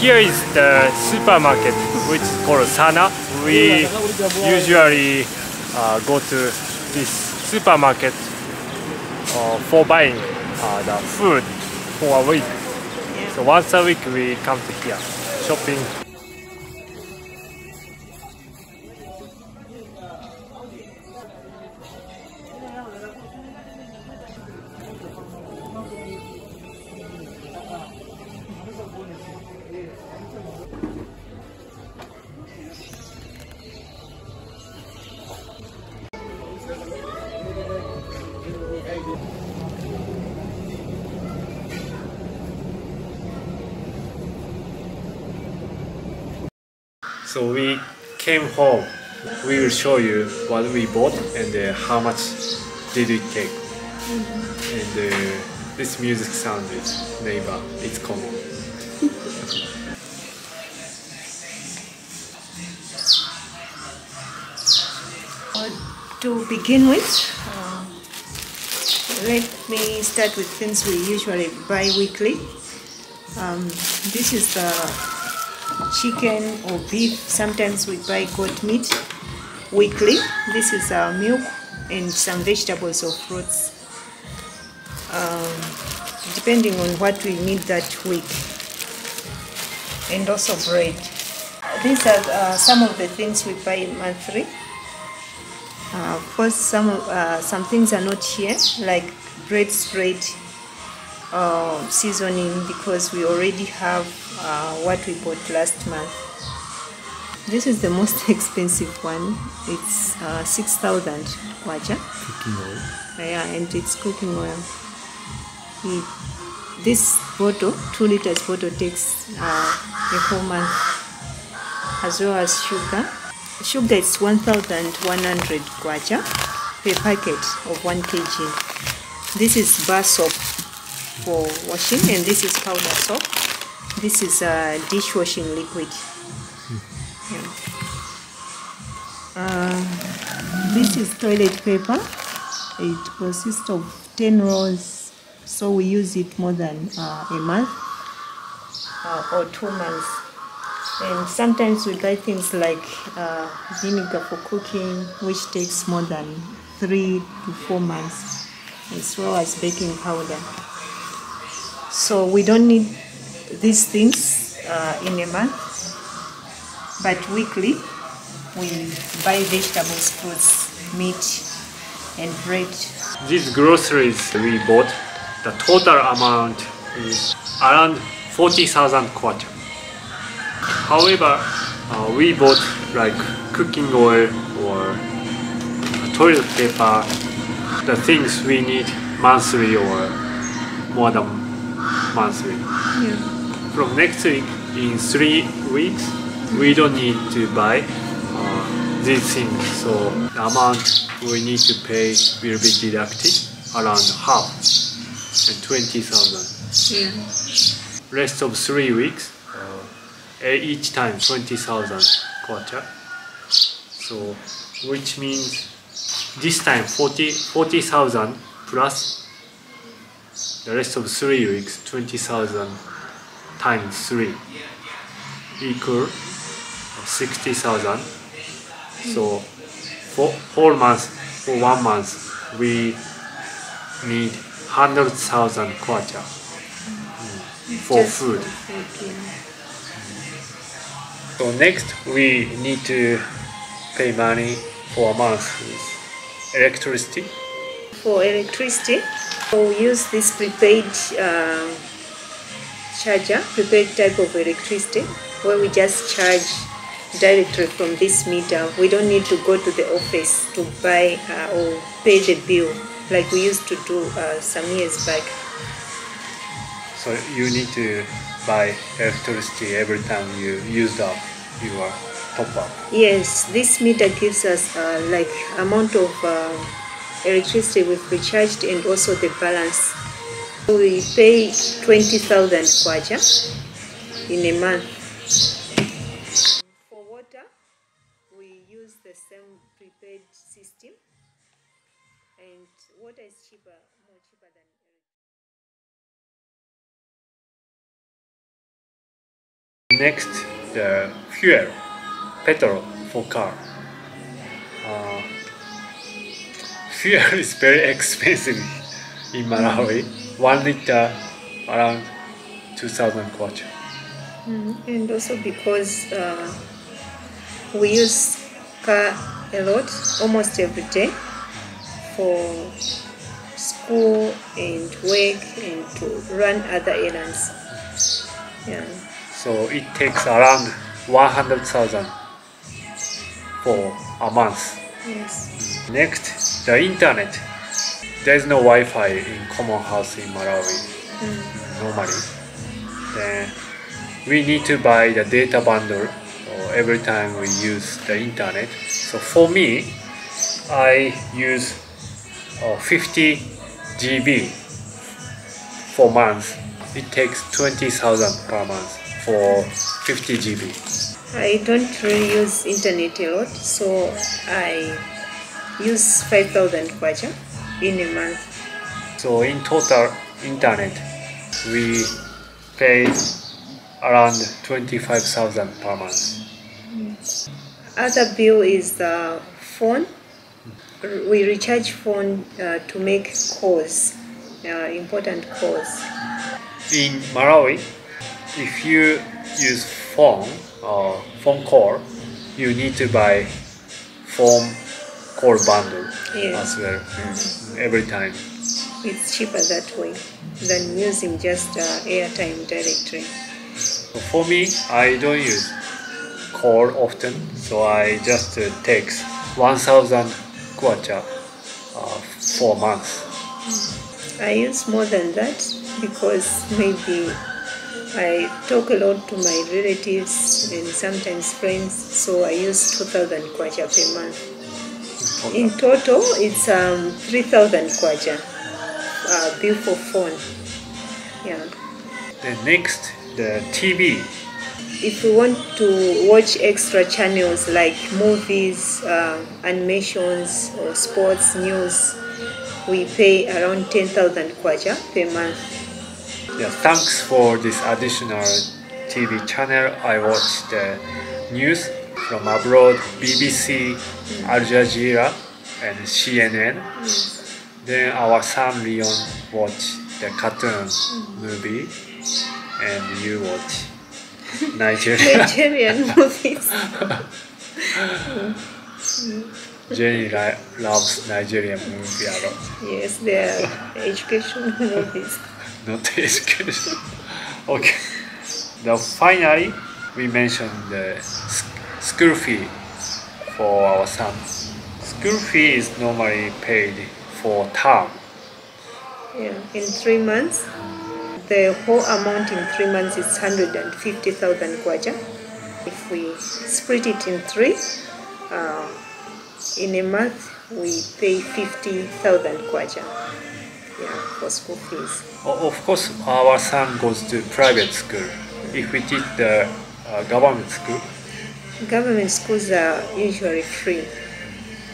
here is the supermarket, which is called Sana. We usually go to this supermarket for buying the food for a week. So once a week we come to here, shopping. So we came home. We will show you what we bought and how much did it take. And this music sound is neighbor. It's common. To begin with, let me start with things we usually buy weekly. This is the chicken or beef. Sometimes we buy goat meat weekly. This is milk and some vegetables or fruits, depending on what we need that week, and also bread. These are some of the things we buy monthly. Of course, some things are not here, like bread spread, seasoning, because we already have what we bought last month. This is the most expensive one. It's 6,000 kwacha. Cooking oil. Yeah, and it's cooking oil. This bottle, 2 liters bottle, takes a whole month, as well as sugar. Sugar is 1,100 kwacha per packet of 1 kg. This is bar soap for washing, and this is powder soap. This is a dishwashing liquid. This is toilet paper. It consists of 10 rolls, so we use it more than a month or 2 months. And sometimes we buy things like vinegar for cooking, which takes more than 3 to 4 months, as well as baking powder. So we don't need these things in a month, but weekly we buy vegetables, fruits, meat, and bread. These groceries we bought, the total amount is around 40,000 kwacha. However, we bought like cooking oil or toilet paper, the things we need monthly or more than monthly. Yeah. From next week, in 3 weeks, we don't need to buy these things, so the amount we need to pay will be deducted around half, and 20,000. Yeah. Rest of 3 weeks, each time 20,000 kwacha. So which means this time 40,000 plus the rest of 3 weeks, 20,000 times 3 equal 60,000. So for whole month, for 1 month, we need 100,000 kwacha for food. So next we need to pay money for a month with electricity. For electricity, we use this prepaid charger, prepaid type of electricity, where we just charge directly from this meter. We don't need to go to the office to buy or pay the bill like we used to do some years back. So you need to buy electricity every time you used up your top up. Yes, this meter gives us like amount of electricity we've recharged and also the balance. So we pay 20,000 kwacha in a month. For water, we use the same prepaid system, and water is cheaper, more cheaper than electricity. Next, the fuel, petrol for car. Fuel is very expensive in Malawi. 1 liter around 2,000 kwacha. And also because we use car a lot, almost every day, for school and work and to run other errands. Yeah. So it takes around 100,000 for a month. Yes. Next, the internet. There is no Wi-Fi in common house in Malawi normally. Then we need to buy the data bundle every time we use the internet. So for me, I use 50 GB for month. It takes 20,000 per month for 50 GB. I don't really use internet a lot, so I use 5,000 kwacha in a month. So in total internet, we pay around 25,000 per month. Other bill is the phone. We recharge phone to make calls, important calls. In Malawi, if you use phone or phone call, you need to buy phone call bundle as well every time. It's cheaper that way than using just airtime directly. So for me, I don't use call often, so I just text 1,000 kwacha for months. I use more than that because maybe I talk a lot to my relatives and sometimes friends, so I use 2,000 kwacha per month. In total, it's 3,000 kwacha bill for phone. Yeah. Then next, the TV. If we want to watch extra channels like movies, animations, or sports news, we pay around 10,000 kwacha per month. Yeah, thanks for this additional TV channel. I watch the news from abroad, BBC, Al Jazeera, and CNN. Then our son Leon watch the cartoon movie, and you watch Nigerian movies. Jenny loves Nigerian movie a lot. Yes, they are educational movies. Not education. Okay. Now finally, we mentioned the school fee for our son. School fee is normally paid for term. Yeah, in 3 months. The whole amount in 3 months is 150,000 kwacha. If we split it in 3, in a month we pay 50,000 kwacha. Yeah, for school fees. Of course, our son goes to private school. If we teach the government school, government schools are usually free.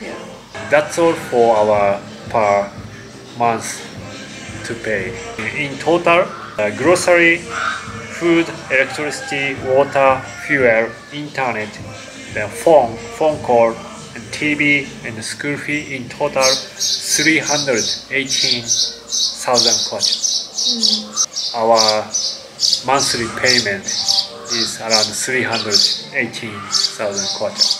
Yeah. That's all for our per month to pay. In total, grocery, food, electricity, water, fuel, internet, the phone call, and TV and the school fee in total 318,000 kwacha. Our monthly payment is around 318,000 kwacha.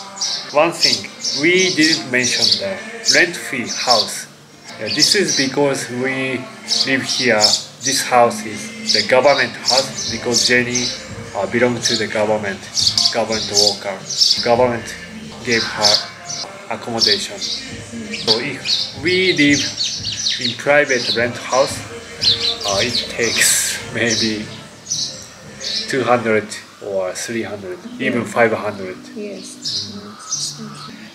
One thing, we didn't mention the rent-free house. This is because we live here. This house is the government house because Jenny belongs to the government worker. Government gave her accommodation. So if we live in private rent house, it takes maybe 200 or 300, even 500. Yes.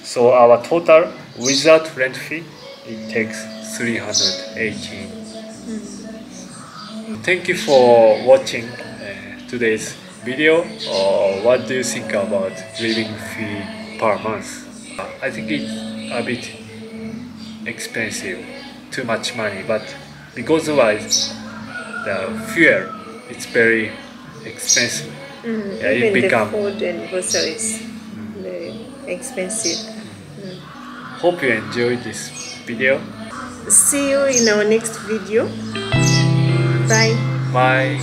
So our total without rent fee, it takes 318. Thank you for watching today's video. What do you think about living fee per month? I think it's a bit expensive, too much money, but because of the fuel, it's very expensive. Yeah, it Even the become. food and groceries, very expensive. Hope you enjoyed this video. See you in our next video. Bye. Bye.